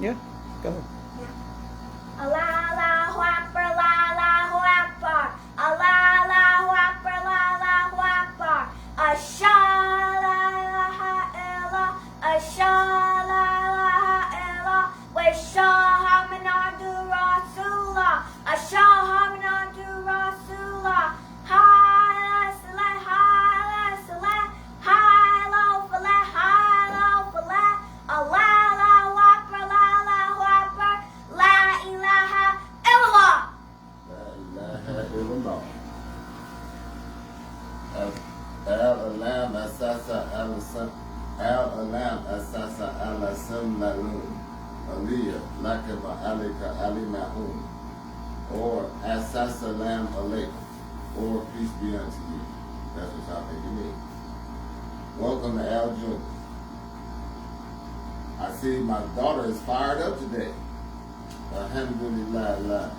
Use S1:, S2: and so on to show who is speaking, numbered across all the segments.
S1: Yeah, go ahead.
S2: Allahu Akbar, Allahu Akbar, Allahu Akbar, Allahu Akbar. Ashhadu la ilaha illallah, ashhadu la ilaha illallah, wa ashhadu Muhammadan Rasulullah, ashhadu Muhammadan Rasulullah. Hayya salat, hayya salat, hayya falah, hayya falah. Allahu Akbar, Allahu Akbar, la ilaha illallah.
S3: La ilaha illallah. Al-Alam Asasa al-Sunnalun Aliyah Lakaba Alika Alimahun, or Assalamu alaikum, or peace be unto you. That's what I think you mean. Welcome to Al Jumah. I see my daughter is fired up today. Alhamdulillah, Allah.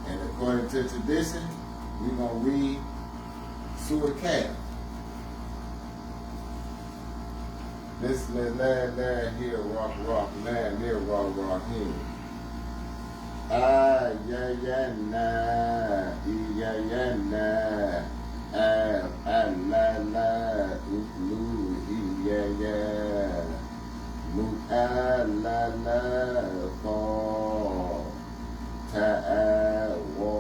S3: And according to tradition, we're going to read Saqaa. Bismillah, here, rock, man, near, rock, him. Ayayana, iyayana, alala, ulu, iyaya, mu'alala, fa, ta'awa,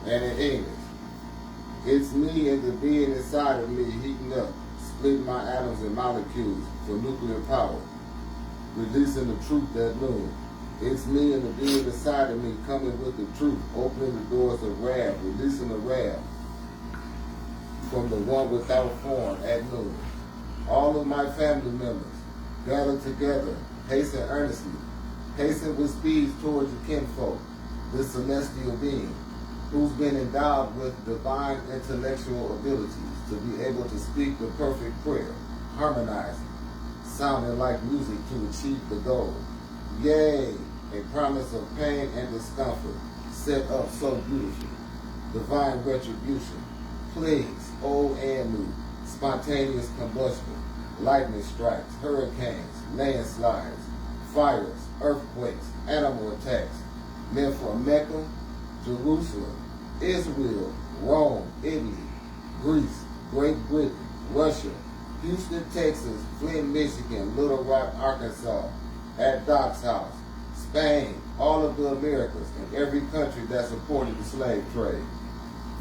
S3: And in English, it's me and the being inside of me heating up, splitting my atoms and molecules for nuclear power, releasing the truth at noon. It's me and the being inside of me coming with the truth, opening the doors of wrath, releasing the wrath from the one without form at noon. All of my family members gather together, hasten earnestly, hasten with speed towards the kinfolk, the celestial being, who's been endowed with divine intellectual abilities to be able to speak the perfect prayer, harmonizing, sounding like music to achieve the goal. Yea, a promise of pain and discomfort set up so beautifully. Divine retribution, plagues, old and new, spontaneous combustion, lightning strikes, hurricanes, landslides, fires, earthquakes, animal attacks, meant for Mecca, Jerusalem, Israel, Rome, Italy, Greece, Great Britain, Russia, Houston, Texas, Flint, Michigan, Little Rock, Arkansas, at Doc's house, Spain, all of the Americas, and every country that supported the slave trade.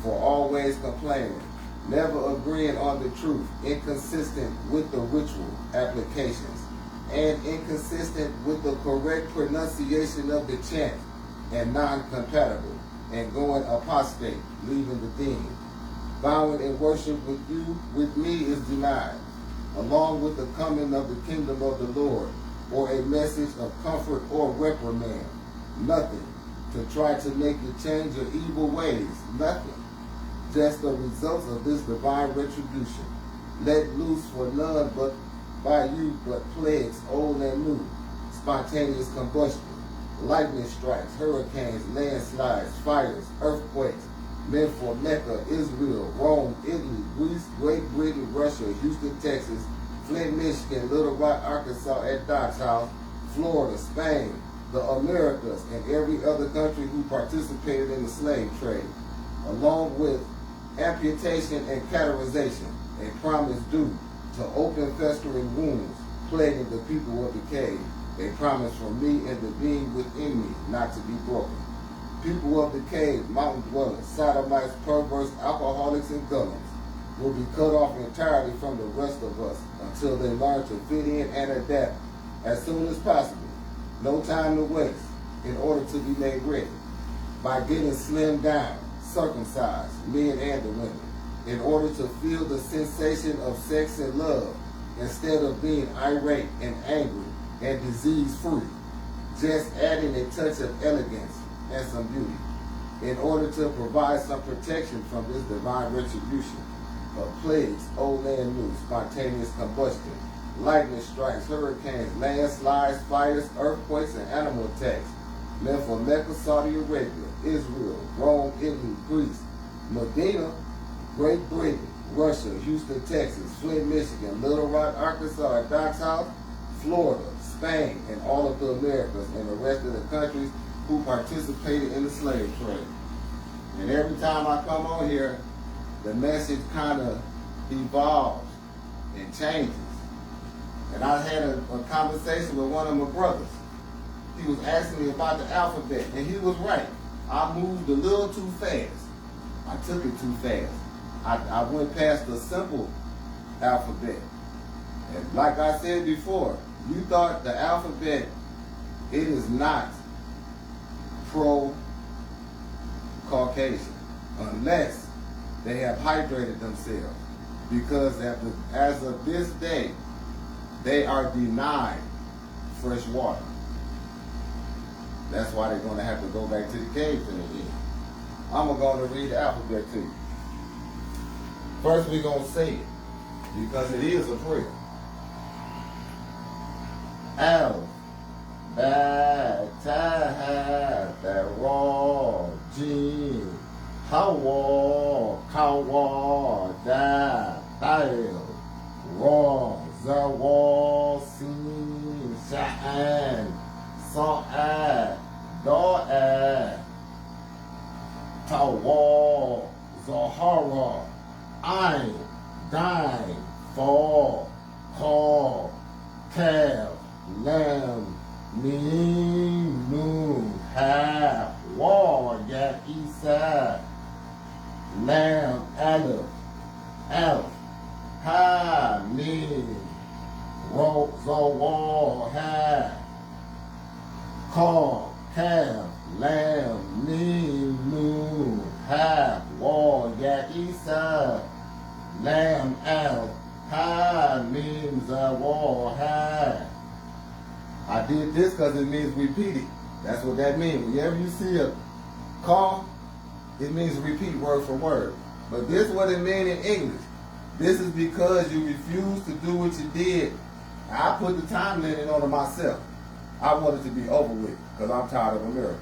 S3: For always complaining, never agreeing on the truth, inconsistent with the ritual applications, and inconsistent with the correct pronunciation of the chant, and non-compatible, and going apostate, leaving the deen. Bowing in worship with you, with me, is denied, along with the coming of the kingdom of the Lord, or a message of comfort or reprimand. Nothing to try to make you change your evil ways. Nothing. Just the results of this divine retribution, let loose for none but by you but plagues old and new, spontaneous combustion, lightning strikes, hurricanes, landslides, fires, earthquakes, meant for Mecca, Israel, Rome, Italy, Greece, Great Britain, Russia, Houston, Texas, Flint, Michigan, Little Rock, Arkansas, at Doc's house, Florida, Spain, the Americas, and every other country who participated in the slave trade, along with amputation and cauterization, a promise due to open festering wounds, plaguing the people of the cave, a promise from me and the being within me not to be broken. People of the cave, mountain dwellers, sodomites, perverts, alcoholics, and gluttons will be cut off entirely from the rest of us until they learn to fit in and adapt as soon as possible. No time to waste in order to be made ready by getting slimmed down, circumcised, men and the women, in order to feel the sensation of sex and love instead of being irate and angry and disease-free, just adding a touch of elegance and some beauty in order to provide some protection from this divine retribution of plagues, old land news, spontaneous combustion, lightning strikes, hurricanes, landslides, fires, earthquakes, and animal attacks meant for Mecca, Saudi Arabia, Israel, Rome, Italy, Greece, Medina, Great Britain, Russia, Houston, Texas, Flint, Michigan, Little Rock, Arkansas, Doc's House, Florida, Spain, and all of the Americas, and the rest of the countries who participated in the slave trade. And every time I come on here, the message kind of evolves and changes. And I had a conversation with one of my brothers. He was asking me about the alphabet, and he was right. I moved a little too fast. I took it too fast. I went past the simple alphabet. And like I said before, you thought the alphabet, it is not pro-Caucasian unless they have hydrated themselves. Because as of this day, they are denied fresh water. That's why they're going to have to go back to the caves in the end. I'm going to read the alphabet to you. First, we're going to say it because it is a prayer. Alph, Ba, Ta, Ta, Ra, Jim, Hawa, Kawa, Da, Dal, Ra, Zawa, Sin, Sha'an, Saqaa, Da'a, Tawa, Zahara, Ain, Dain, Fa, Ka, Kaf, Lam, Mim, Nun, Ha, Wa, Ya, Isa, Lam, Aleph, Alph, Ha, Mim, Ro, Zawa, Ha, Ka, Kaf, Lam, Mim, Nun, Ha, Wa, Ya, Isa, Lam, Alph, Ha, Mim, Zawa, Ha. I did this because it means repeat it. That's what that means. Whenever you see a call, it means repeat word for word. But this is what it means in English. This is because you refused to do what you did. I put the time limit on it myself. I want it to be over with because I'm tired of America.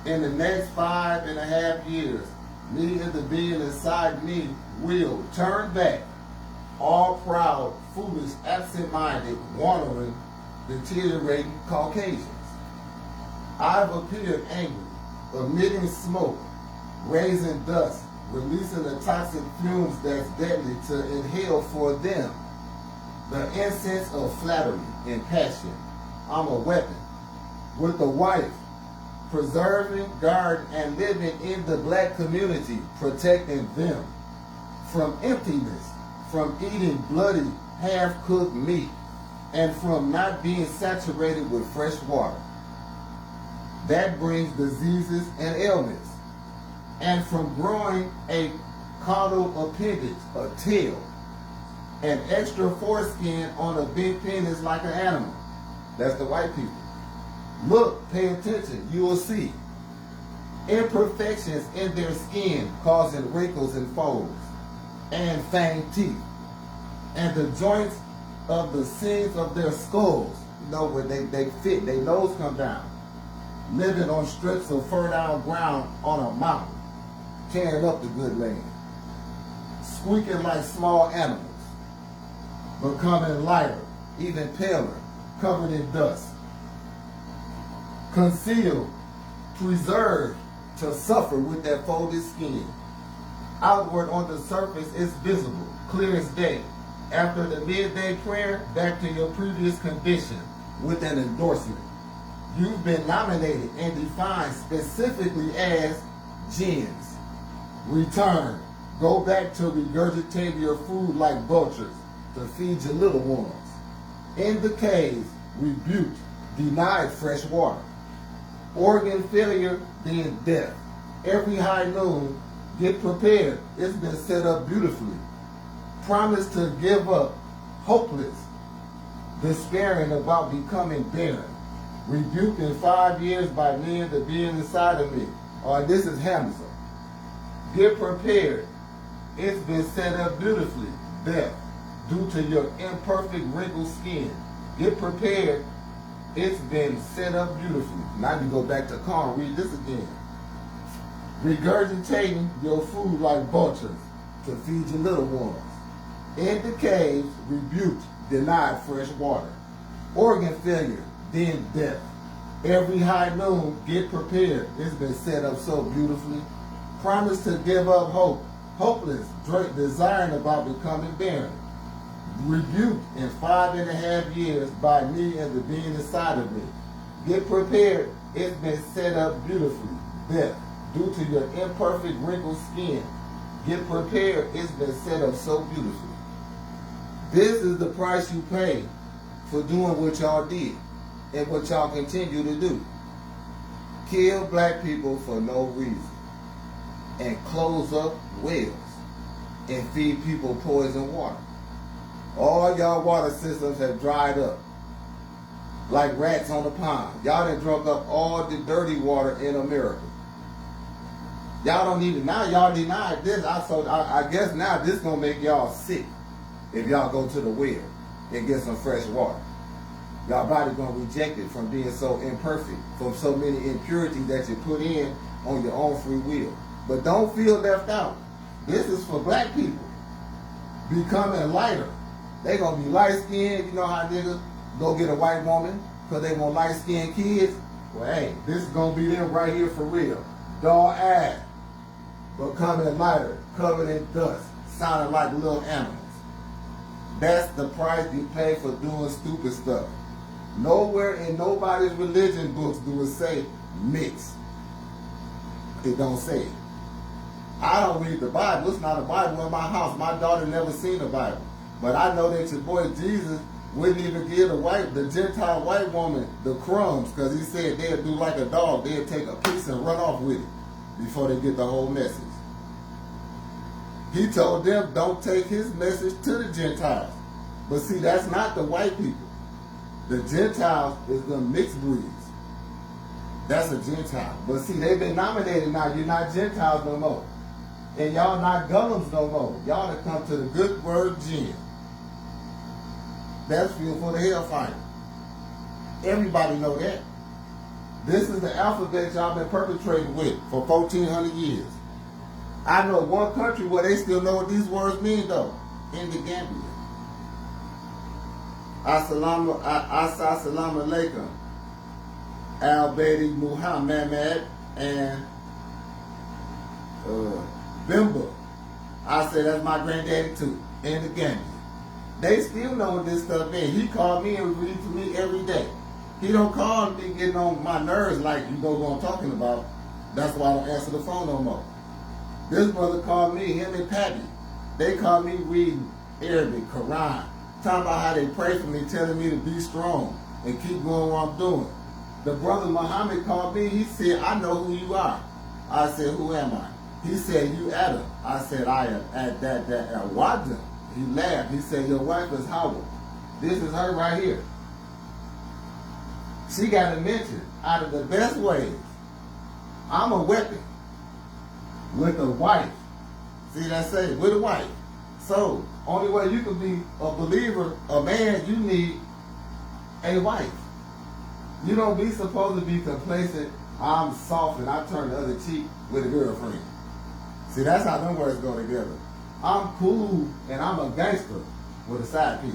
S3: In the next 5.5 years, me and the being inside me will turn back, all proud, foolish, absent-minded, wandering, deteriorating Caucasians. I've appeared angry, emitting smoke, raising dust, releasing the toxic fumes that's deadly to inhale for them. The incense of flattery and passion. I'm a weapon. With a wife, preserving, guarding, and living in the black community, protecting them from emptiness, from eating bloody, half-cooked meat, and from not being saturated with fresh water. That brings diseases and ailments. And from growing a caudal appendage, a tail, an extra foreskin on a big penis like an animal. That's the white people. Look, pay attention, you will see. Imperfections in their skin causing wrinkles and folds, and fanged teeth. And the joints of the seams of their skulls, you know, where they fit, their nose come down. Living on strips of fertile ground on a mountain, tearing up the good land. Squeaking like small animals, becoming lighter, even paler, covered in dust. Concealed, preserved to suffer with that folded skin. Outward on the surface is visible, clear as day. After the midday prayer, back to your previous condition with an endorsement. You've been nominated and defined specifically as jinns. Return. Go back to regurgitating your food like vultures to feed your little ones. In the caves, rebuked, denied fresh water. Organ failure being death. Every high noon, Get prepared. It's been set up beautifully. Promise to give up, hopeless, despairing about becoming barren. Rebuked in 5 years by men that being inside of me. This is Hamza. Get prepared. It's been set up beautifully. Death, due to your imperfect wrinkled skin. Get prepared. It's been set up beautifully. Now you go back to Khan, read this again. Regurgitating your food like vultures to feed your little ones. In the caves, rebuked, denied fresh water. Organ failure, then death. Every high noon, get prepared. It's been set up so beautifully. Promise to give up hope. Hopeless, desiring about becoming barren. Rebuked in 5.5 years by me and the being inside of me. Get prepared. It's been set up beautifully. Death, due to your imperfect wrinkled skin. Get prepared. It's been set up so beautifully. This is the price you pay for doing what y'all did and what y'all continue to do. Kill black people for no reason and close up wells and feed people poison water. All y'all water systems have dried up like rats on a pond. Y'all done drunk up all the dirty water in America. Y'all don't need it now. Y'all denied this. I guess now this gonna make y'all sick if y'all go to the well and get some fresh water. Y'all body gonna reject it from being so imperfect, from so many impurities that you put in on your own free will. But don't feel left out. This is for black people. Becoming lighter. They gonna be light-skinned. You know how niggas go get a white woman because they want light-skinned kids? Well, hey, this is gonna be them right here for real. Dog ass. Becoming lighter, covered in dust, sounding like little animals. That's the price you pay for doing stupid stuff. Nowhere in nobody's religion books do it say mix. It don't say it. I don't read the Bible. It's not a Bible in my house. My daughter never seen a Bible. But I know that your boy Jesus wouldn't even give the Gentile white woman the crumbs because he said they'd do like a dog. They'd take a piece and run off with it before they get the whole message. He told them don't take his message to the Gentiles. But see, that's not the white people. The Gentiles is the mixed breeds. That's a Gentile. But see, they've been nominated now. You're not Gentiles no more. And y'all not Gullums no more. Y'all have come to the good word gin. That's fuel for the hellfire. Everybody know that. This is the alphabet y'all been perpetrating with for 1,400 years. I know one country where they still know what these words mean though. In the Gambia. Assalamu alaikum. Al-Badi Muhammad and Bimba. I say that's my granddaddy too. In the Gambia. They still know what this stuff is. He called me and read to me every day. He don't call me getting on my nerves like you know what I'm talking about. That's why I don't answer the phone no more. This brother called me, him and Pappy. They called me reading Arabic, Quran, talking about how they pray for me, telling me to be strong and keep doing what I'm doing. The brother Muhammad called me, he said, I know who you are. I said, who am I? He said, you Adam. I said, I am at that Wadda. He laughed. He said, your wife is Howard. This is her right here. She got a mention out of the best ways. I'm a weapon with a wife. See that say, with a wife. So, only way you can be a believer, a man, you need a wife. You don't be supposed to be complacent. I'm soft and I turn the other cheek with a girlfriend. See, that's how them words go together. I'm cool and I'm a gangster with a side piece.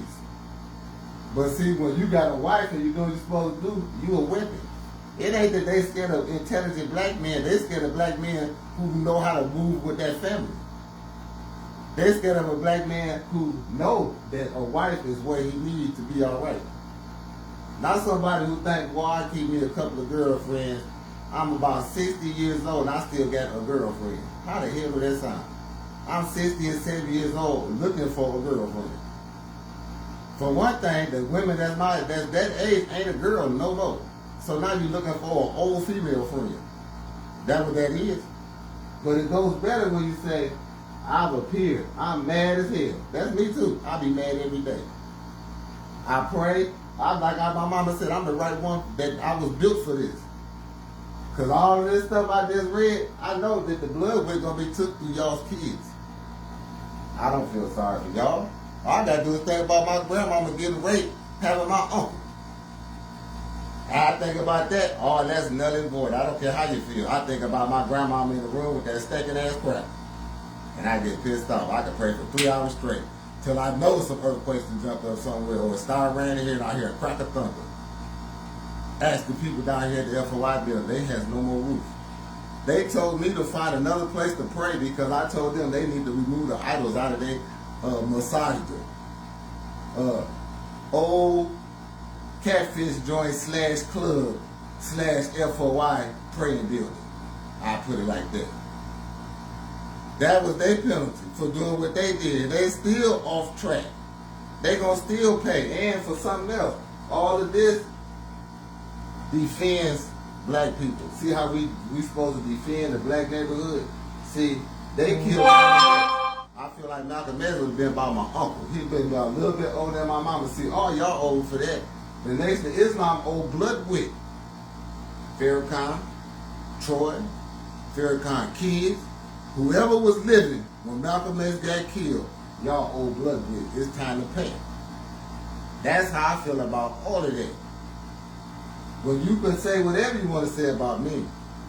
S3: But see, when you got a wife and you know what you're supposed to do, you a weapon. It ain't that they scared of intelligent black men. They scared of black men who know how to move with that family. They scared of a black man who know that a wife is where he needs to be all right. Not somebody who think, well, I keep me a couple of girlfriends. I'm about 60 years old and I still got a girlfriend. How the hell would that sound? I'm 60 and 70 years old looking for a girlfriend. For one thing, the women that's that age ain't a girl no more. So now you're looking for an old female friend. That what that is? But it goes better when you say, I've appeared. I'm mad as hell. That's me too. I be mad every day. I pray. My mama said, I'm the right one, that I was built for this. Because all of this stuff I just read, I know that the blood was going to be took through y'all's kids. I don't feel sorry for y'all. All I got to do is think about my grandmama getting raped, having my uncle. I think about that, oh, that's null and void. I don't care how you feel. I think about my grandmama in the room with that stinking ass crap. And I get pissed off. I can pray for 3 hours straight. Till I know some earthquakes to jump up somewhere, or a star ran in here and I hear a crack of thunder. Ask the people down here at the FOI building, they has no more roof. They told me to find another place to pray because I told them they need to remove the idols out of their massage room. Old catfish joint / club / FOI praying building. I put it like that. That was their penalty for doing what they did. They still off track. They gonna still pay. And for something else, all of this defends black people. See how we supposed to defend the black neighborhood? See, they killed. I feel like Malcolm X would have been about my uncle. He'd been about a little bit older than my mama. See, all y'all old for that. The Nation of Islam old blood with Farrakhan, Troy, Farrakhan kids, whoever was living when Malcolm X got killed, y'all old blood with. It's time to pay. That's how I feel about all of that. Well, you can say whatever you want to say about me,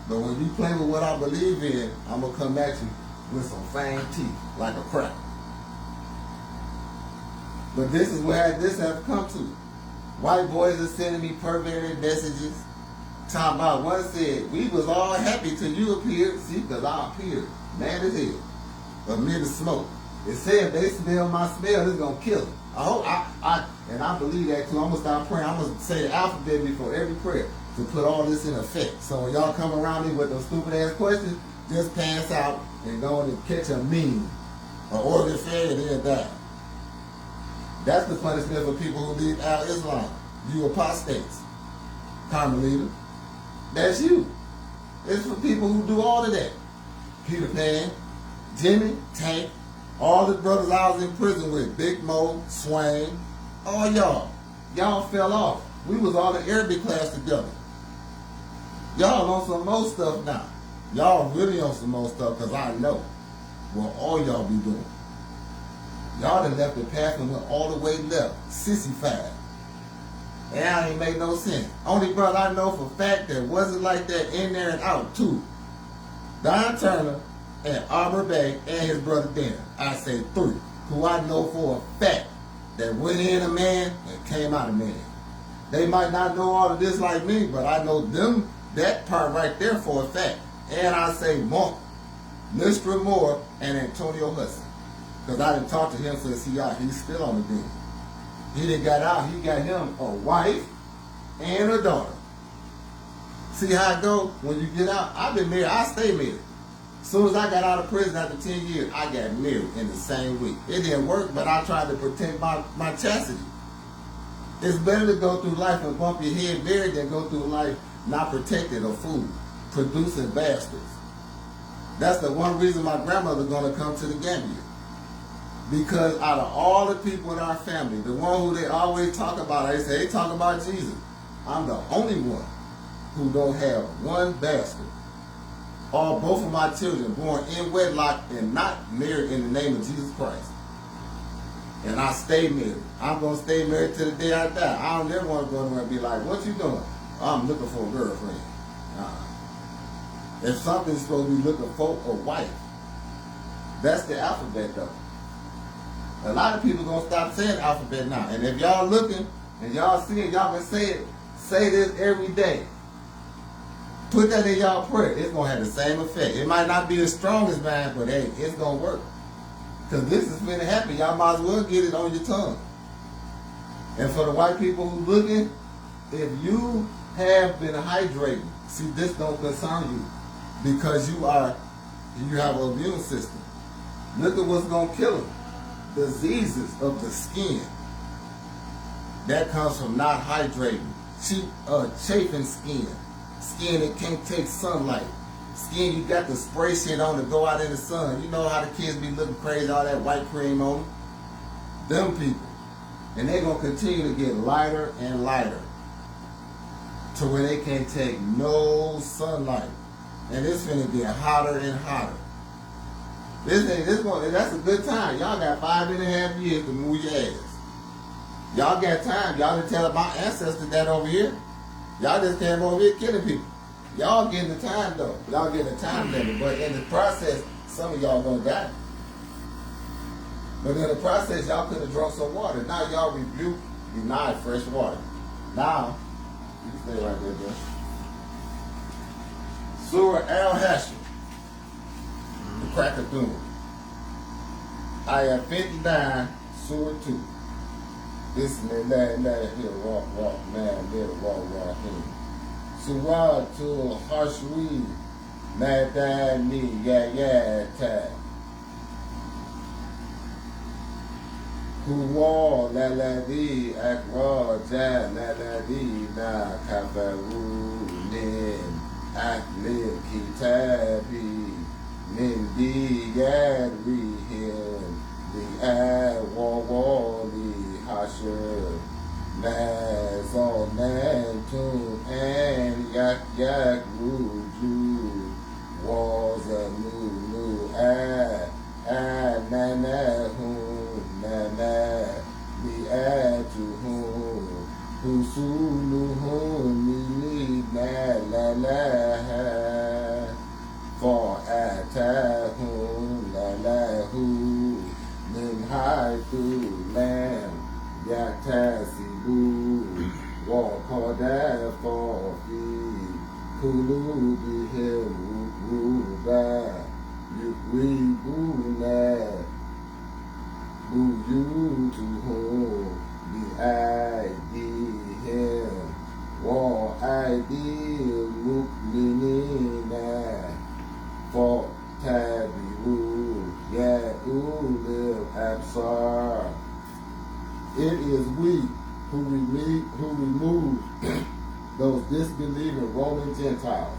S3: but when you play with what I believe in, I'm going to come at you with some fang teeth, like a crack. But this is where this has come to. White boys are sending me perverted messages. Talking about one said, we was all happy till you appeared. See, because I appeared, mad as hell, amid the smoke. It said if they smell my smell, it's going to kill them. I hope, and I believe that too. I'm going to start praying. I'm going to say the alphabet before every prayer to put all this in effect. So when y'all come around me with those stupid ass questions, just pass out and go and catch a meme, an organ failure, and then die. That's the punishment for people who leave out Islam. You apostates. Carmelita. That's you. It's for people who do all of that. Peter Pan, Jimmy, Tank, all the brothers I was in prison with, Big Mo, Swain, all y'all. Y'all fell off. We was all in Arabic class together. Y'all on some more stuff now. Y'all really on some more stuff because I know what all y'all be doing. Y'all done left the path and went all the way left. Sissified. That ain't make no sense. Only brother I know for fact that wasn't like that in there and out too. Don Turner and Arbor Bay and his brother Dan. I say 3. Who I know for a fact that went in a man and came out a man. They might not know all of this like me, but I know them, that part right there for a fact. And I say Monk, Mr. Moore, and Antonio Hudson. Because I didn't talk to him since he out. He's still on the beam. He done got out. He got him a wife and a daughter. See how it go when you get out? I've been married. I stay married. As soon as I got out of prison after 10 years, I got married in the same week. It didn't work, but I tried to protect my chastity. It's better to go through life and bump your head married than go through life not protected or food, producing bastards. That's the one reason my grandmother gonna come to the Gambia. Because out of all the people in our family, the one who they always talk about, they talk about Jesus. I'm the only one who don't have one bastard. All both of my children born in wedlock and not married in the name of Jesus Christ. And I stay married. I'm going to stay married to the day I die. I don't ever want to go anywhere and be like, what you doing? I'm looking for a girlfriend. If something's supposed to be looking for a wife, that's the alphabet though. A lot of people going to stop saying alphabet now. And if y'all looking and y'all see it, y'all can say it. Say this every day. Put that in y'all prayer. It's going to have the same effect. It might not be as strong as mine, but hey, it's going to work. Because this is going to happen. Y'all might as well get it on your tongue. And for the white people who looking, if you have been hydrating, see, this don't concern you. Because you have an immune system. Look at what's going to kill them. Diseases of the skin. That comes from not hydrating. Chafing skin. Skin that can't take sunlight. skin, you got the spray shit on to go out in the sun. You know how the kids be looking crazy, all that white cream on them people. And they're going to continue to get lighter and lighter to where they can't take no sunlight. And it's going to get hotter and hotter. That's a good time. Y'all got 5.5 years to move your ass. Y'all got time. Y'all didn't tell my ancestors that over here. Y'all just came over here killing people. Y'all getting the time though. Y'all getting the time limit. But in the process, some of y'all gonna die. But in the process, y'all could have drunk some water. Now y'all rebuke, deny fresh water. Now, you can stay right there, bro. Surah Al-Hashim, the Crack of Doom. Ayah 59, Surah 2. Bismillah, here, walk, man, here, walk, here. Surah to Hashwi, Mahdii, ya, ta. Huwa, laladi, akraja, laladi, na, kafaru, nin, akli, kitabi, min, diyad, rihim, li'ad, wawali, Hasher, Nazal, Nantum, and Yak, Ruju, was a new, Nanahum, Nana, Liatuhum, Husuluhum, Lalaha, for Atahum, Lalahu, Min Haitu, Lamb. Yaktasibu, Waqada Fafi, Kulubihim, Ruba, Yukribuna, Buyutuhum, Bi'aidihim, Wa'aidil Mukminina, Fa'tabiru, Ya'ulil Absar. It is we who remove those disbelieving Roman Gentiles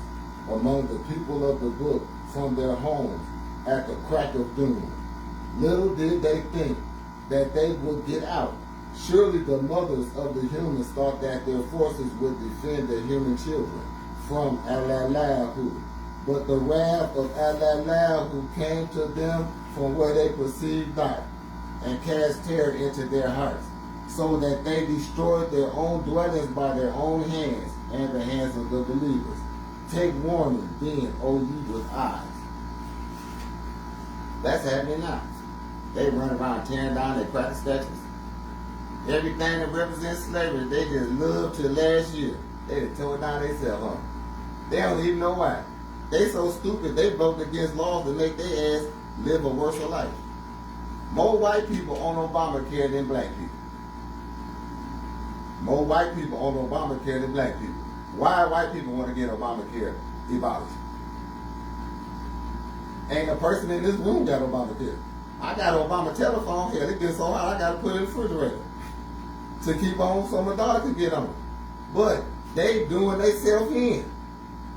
S3: among the people of the book from their homes at the crack of doom. Little did they think that they would get out. Surely the mothers of the humans thought that their forces would defend their human children from Al-Allahu. But the wrath of Al-Allahu came to them from where they perceived not, and cast terror into their hearts, so that they destroyed their own dwellings by their own hands and the hands of the believers. Take warning then, O ye with eyes. That's happening now. They run around tearing down their cracker statues. Everything that represents slavery, they just loved till last year. They just tore down themselves, huh? They don't even know why. They so stupid, they voted against laws to make their ass live a worse life. More white people on Obamacare than black people. More white people on Obamacare than black people. Why white people want to get Obamacare abolished? Ain't a person in this room got Obamacare. I got an Obama telephone here. It gets so hot I got to put it in the refrigerator to keep on so my daughter can get on it. But they doing themselves in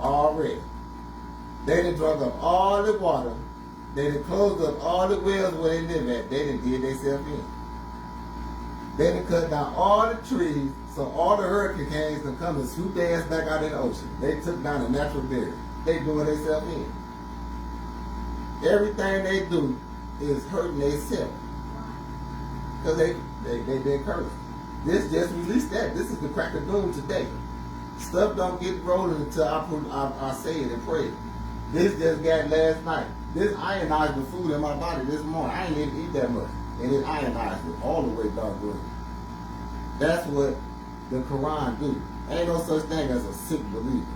S3: already. They done drunk up all the water. They done closed up all the wells where they live at. They done did themselves in. They done cut down all the trees so all the hurricanes can come and swoop their ass back out in the ocean. They took down a natural barrier. They doing themselves in. Everything they do is hurting themselves. Because they been cursed. This just released that. This is the crack of doom today. Stuff don't get rolling until I say it and pray. This just got last night. This ionized the food in my body this morning. I ain't even eat that much. And it ionized it all the way down green. That's what the Quran do. Ain't no such thing as a sick believer.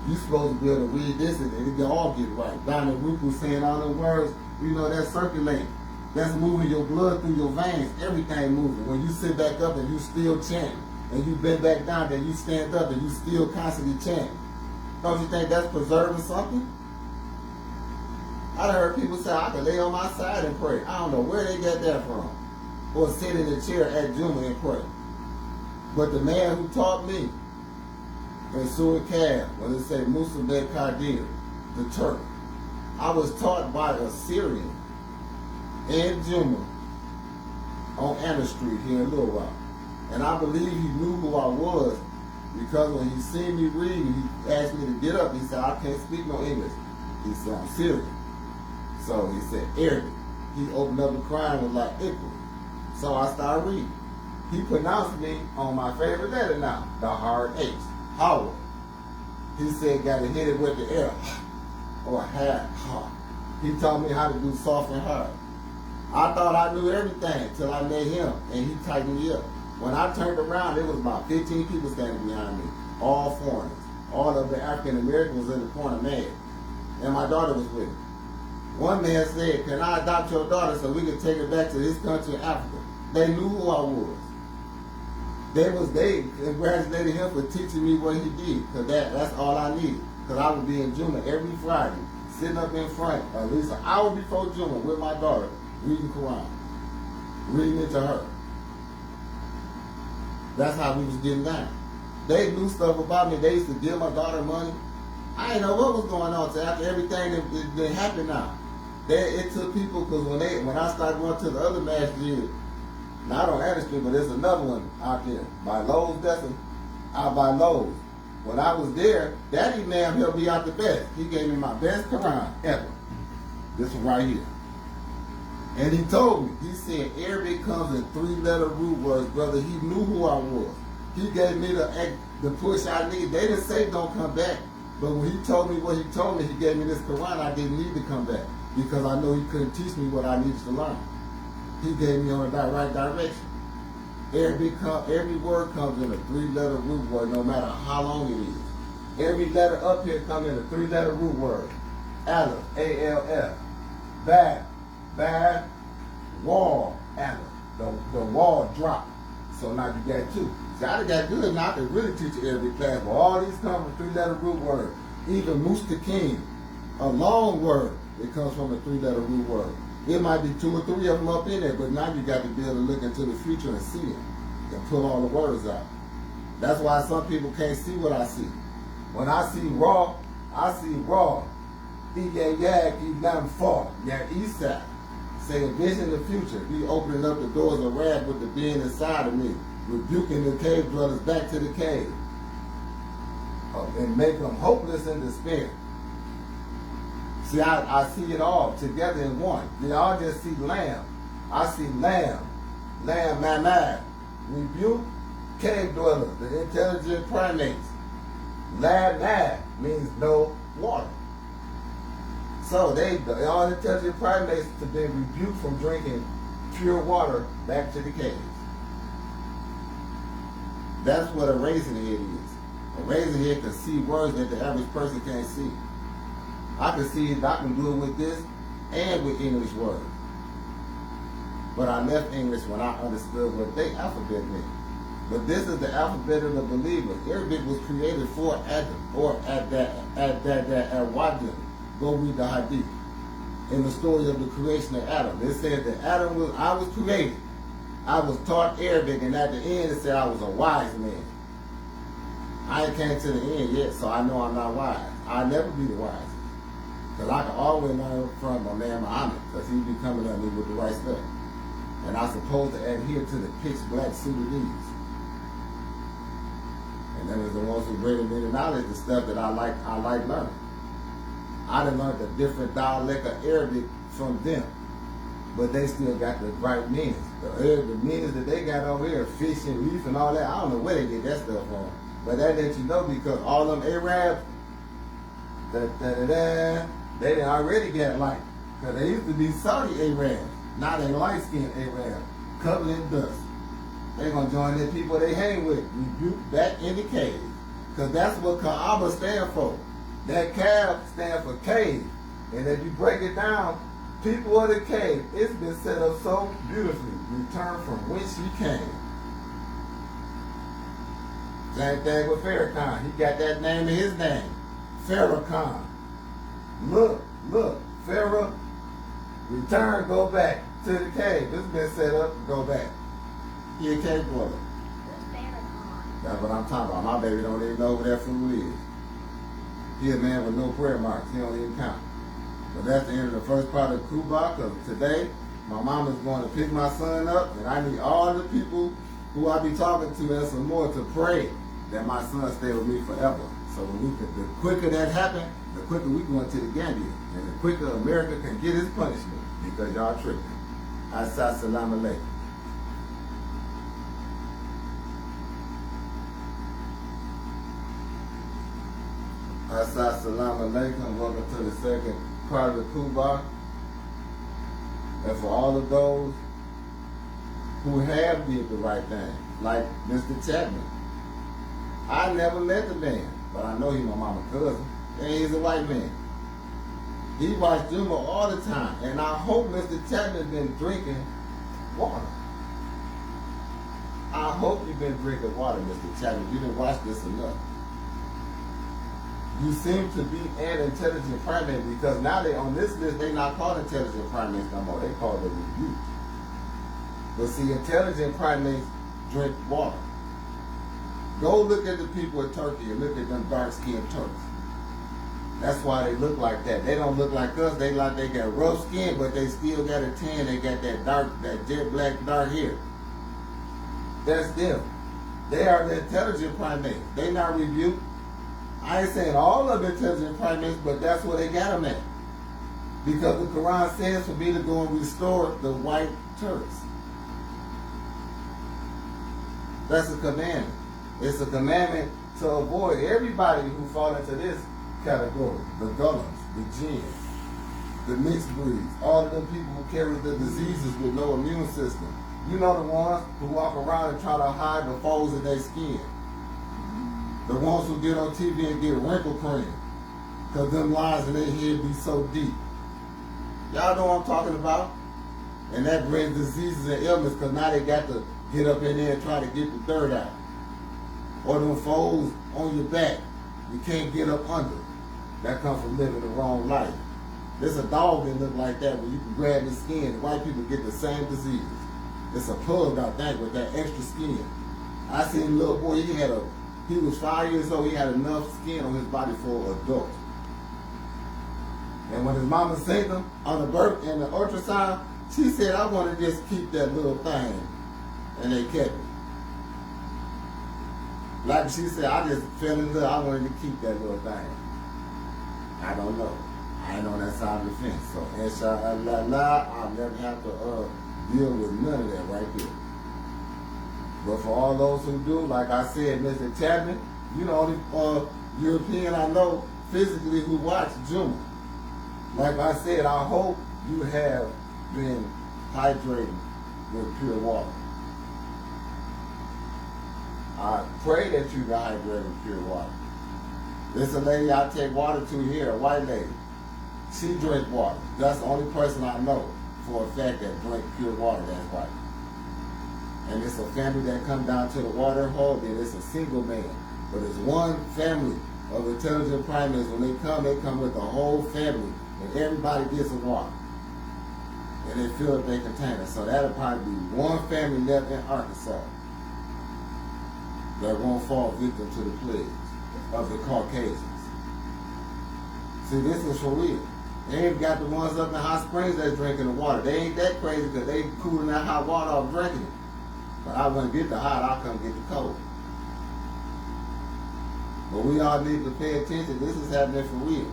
S3: You supposed to be able to read this and it can all get right. Dr. Ruku saying all the words, you know, that's circulating. That's moving your blood through your veins. Everything moving. When you sit back up and you still chant, and you bend back down, then you stand up and you still constantly chant. Don't you think that's preserving something? I heard people say I could lay on my side and pray. I don't know where they got that from. Or sit in the chair at Jumah and pray. But the man who taught me in Surah Kaf, when it said Musa Bet Kadir, the Turk. I was taught by a Syrian in Jumah on Anna Street here in Little Rock. And I believe he knew who I was because when he seen me reading, he asked me to get up. He said, I can't speak no English. He said, I'm Syrian. So he said, Arabic. He opened up the Quran and was like, Iqra. So I started reading. He pronounced me on my favorite letter now, the hard H, Howard. He said, gotta hit it with the air, or ha. He taught me how to do soft and hard. I thought I knew everything till I met him, and he tightened me up. When I turned around, there was about 15 people standing behind me, all foreigners. All of the African Americans was in the corner mad, and my daughter was with me. One man said, can I adopt your daughter so we can take her back to this country in Africa? They knew who I was. They congratulated him for teaching me what he did, because that's all I needed. Because I would be in Jumah every Friday, sitting up in front, at least an hour before Jumah with my daughter, reading Quran, reading it to her. That's how we was getting down. They knew stuff about me. They used to give my daughter money. I didn't know what was going on till after everything that happened now. It took people, because when I started going to the other masjid, not on Anna Street, but there's another one out there by Lowe's, out by Lowe's. When I was there, that imam helped me out the best. He gave me my best Quran ever. This one right here. And he told me, he said, Arabic comes in 3-letter root words, brother. He knew who I was. He gave me the push I needed. They didn't say don't come back. But when he told me what he told me, he gave me this Quran, I didn't need to come back. Because I know he couldn't teach me what I needed to learn. He gave me on the right direction. Every word comes in a 3-letter root word, no matter how long it is. Every letter up here comes in a 3-letter root word. Aleph, A-L-F. Bad, wall, Aleph. The wall drop. So now you got 2. See, I got good now. I can really teach you Arabic class. But all these come from 3-letter root word. Even mustaqim, a long word, it comes from a 3-letter root word. It might be 2 or 3 of them up in there, but now you got to be able to look into the future and see them and pull all the words out. That's why some people can't see what I see. When I see raw, fall. Yeah, Esau. Say a vision of the future. He opening up the doors of wrath with the being inside of me, rebuking the cave dwellers back to the cave, and make them hopeless in despair. See, I see it all together in one. They all just see lamb. I see lamb, mamad, rebuke, cave dwellers, the intelligent primates. Lab means no water. So they all intelligent primates to be rebuked from drinking pure water back to the caves. That's what a raisin head is. A raisin head can see words that the average person can't see. I can see it, I can do it with this and with English words. But I left English when I understood what their alphabet meant. But this is the alphabet of the believer. Arabic was created for Adam, or at Wadim. Go read the Hadith. In the story of the creation of Adam. It said that I was created. I was taught Arabic, and at the end it said I was a wise man. I ain't came to the end yet, so I know I'm not wise. I'll never be the wisest. Because I can always learn from my man Muhammad, because he be coming at me with the right stuff. And I'm supposed to adhere to the pitch black Sudanese. And that was the ones who bring me the knowledge, the stuff that I like learning. I done learned a different dialect of Arabic from them. But they still got the right meanings. The meanings that they got over here, fish and reef and all that, I don't know where they get that stuff from. But that lets you know, because all them Arabs, they done already got light. Because they used to be Saudi Arabs. Now they light-skinned Arabs, covered in dust. They're going to join the people they hang with, rebuke back in the cave. Because that's what Kaaba stand for. That calf stand for cave. And if you break it down, people of the cave, it's been set up so beautifully. Return from whence you came. Same thing with Farrakhan. He got that name in his name. Farrakhan. Look, Pharaoh, return, go back to the cave. It's been set up, go back. He a cave dweller.
S2: Who's Farrakhan?
S3: That's what I'm talking about. My baby don't even know what that food is. He a man with no prayer marks. He don't even count. But that's the end of the first part of Kuba, because today my mom is going to pick my son up, and I need all the people who I be talking to and some more to pray that my son stay with me forever. So when the quicker that happens, the quicker we go into the Gambia, and the quicker America can get its punishment, because y'all tripping. Assalamu alaikum. Assalamu alaikum. Welcome to the second part of the Kuba. And for all of those who have did the right thing, like Mr. Chapman, I never met the man, but I know he's my mama's cousin, and he's a white man. He watched Jumah all the time, and I hope Mr. Chapman been drinking water. I hope you've been drinking water, Mr. Chapman. You didn't watch this enough. You seem to be an intelligent primate, because now they on this list, they not called intelligent primates no more. They call them rebuke. But see, intelligent primates drink water. Go look at the people in Turkey and look at them dark-skinned Turks. That's why they look like that. They don't look like us. They got rough skin, but they still got a tan. They got that jet black dark hair. That's them. They are the intelligent primates. They not rebuked. I ain't saying all of the intelligent primates, but that's where they got them at. Because the Quran says for me to go and restore the white Turks. That's a commandment. It's a commandment to avoid everybody who fall into this category. The Gullums, the Jinns, the mixed breeds, all of them people who carry the diseases with no immune system. You know the ones who walk around and try to hide the folds in their skin. The ones who get on TV and get wrinkle cream because them lies in their head be so deep. Y'all know what I'm talking about? And that brings diseases and illness because now they got to get up in there and try to get the dirt out. Or them folds on your back you can't get up under. That comes from living the wrong life. There's a dog that look like that where you can grab his skin. The white people get the same diseases. It's a pug, I think, with that extra skin. I seen a little boy, he was 5 years old, he had enough skin on his body for an adult. And when his mama seen him on the birth and the ultrasound, she said, I want to just keep that little thing. And they kept it. Like she said, I just fell in love, I wanted to keep that little thing. I don't know. I ain't on that side of the fence. So, inshallah, I'll never have to deal with none of that right there. But for all those who do, like I said, Mr. Chapman, you the only European I know physically who watched Jumah. Like I said, I hope you have been hydrating with pure water. I pray that you got hydrated with pure water. There's a lady I take water to here, a white lady. She drinks water. That's the only person I know for a fact that drink pure water that's white. And it's a family that come down to the water hole, and it's a single man. But it's one family of intelligent primates. When they come with the whole family, and everybody gets some water. And they fill up their container. So that'll probably be one family left in Arkansas that won't fall victim to the plagues of the Caucasians. See, this is for real. They ain't got the ones up in Hot Springs that's drinking the water. They ain't that crazy because they cooling that hot water off drinking it. But I wouldn't get the hot, I'll come get the cold. But we all need to pay attention. This is happening for real.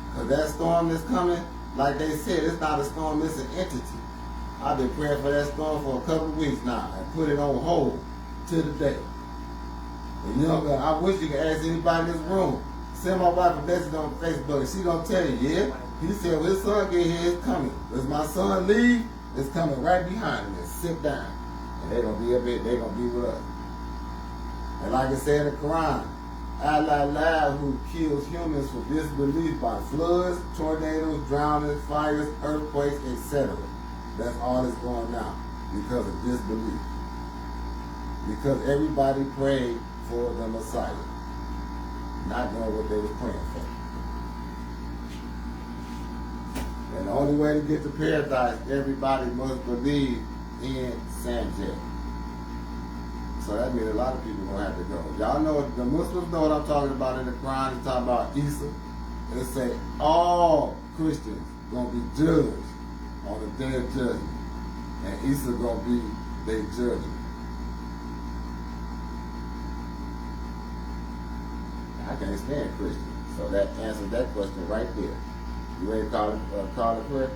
S3: Because that storm that's coming, like they said, it's not a storm, it's an entity. I've been praying for that storm for a couple of weeks now and put it on hold to the day. And you know, I wish you could ask anybody in this room. Send my wife a message on Facebook and she gonna tell you, yeah. He said, when his son get here, it's coming. As my son leave, it's coming right behind him and sit down. And they're gonna be up here, they're gonna be with us. And like it said in the Quran, Allah who kills humans for disbelief by floods, tornadoes, drownings, fires, earthquakes, etc. That's all that's going on because of disbelief. Because everybody prayed for the Messiah, not knowing what they were praying for. And the only way to get to paradise, everybody must believe in Sanjaq. So that means a lot of people gonna have to go. Y'all know, the Muslims know what I'm talking about in the Quran. It's talking about Isa. It say all Christians gonna be judged on the day of judgment, and Isa gonna be their judgment. I can't stand Christians, so that answers that question right there. You ready to call it prayer?